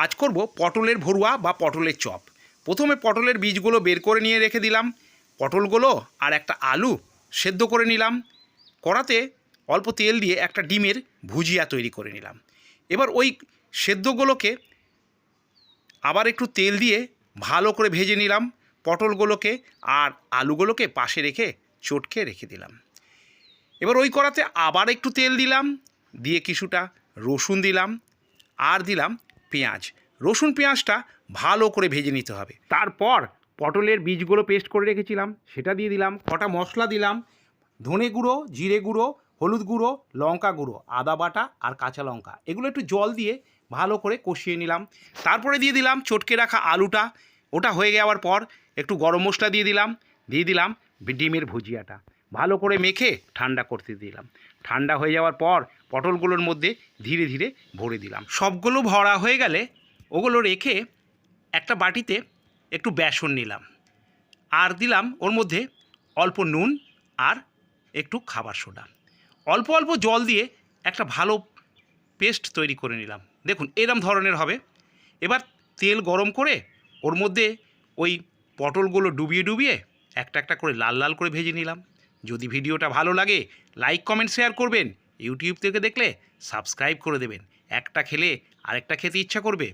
আজ করব পটলের ভরুয়া বা পটলের চপ। প্রথমে পটলের বীজগুলো বের করে নিয়ে রেখে দিলাম। পটলগুলো আর একটা আলু সেদ্ধ করে নিলাম। কড়াতে অল্প তেল দিয়ে একটা ডিমের ভুজিয়া তৈরি করে নিলাম। এবার ওই সেদ্ধগুলোকে আবার একটু তেল দিয়ে ভালো করে ভেজে নিলাম। পটলগুলোকে আর আলুগুলোকে পাশে রেখে চটকে রেখে দিলাম। এবার ওই কড়াতে আবার একটু তেল দিলাম, দিয়ে কিছুটা রসুন দিলাম আর দিলাম পেঁয়াজ। রসুন পেঁয়াজটা ভালো করে ভেজে নিতে হবে। তারপর পটলের বীজগুলো পেস্ট করে রেখেছিলাম সেটা দিয়ে দিলাম। কটা মশলা দিলাম, ধনে গুঁড়ো, জিরে গুঁড়ো, হলুদ গুঁড়ো, লঙ্কা গুঁড়ো, আদা বাটা আর কাঁচা লঙ্কা। এগুলো একটু জল দিয়ে ভালো করে কষিয়ে নিলাম। তারপরে দিয়ে দিলাম চটকে রাখা আলুটা। ওটা হয়ে যাওয়ার পর একটু গরম মশলা দিয়ে দিলাম ডিমের ভুজিয়াটা। ভালো করে মেখে ঠান্ডা করতে দিলাম। ঠান্ডা হয়ে যাওয়ার পর পটলগুলোর মধ্যে ধীরে ধীরে ভরে দিলাম। সবগুলো ভরা হয়ে গেলে ওগুলো রেখে একটা বাটিতে একটু বেসন নিলাম আর দিলাম ওর মধ্যে অল্প নুন আর একটু খাবার সোডা। অল্প অল্প জল দিয়ে একটা ভালো পেস্ট তৈরি করে নিলাম। দেখুন এরম ধরনের হবে। এবার তেল গরম করে ওর মধ্যে ওই পটলগুলো ডুবিয়ে ডুবিয়ে একটা একটা করে লাল লাল করে ভেজে নিলাম। যদি ভিডিওটা ভালো লাগে লাইক কমেন্ট শেয়ার করবেন। ইউটিউব থেকে দেখলে সাবস্ক্রাইব করে দেবেন। একটা খেলে আরেকটা খেতে ইচ্ছা করবে।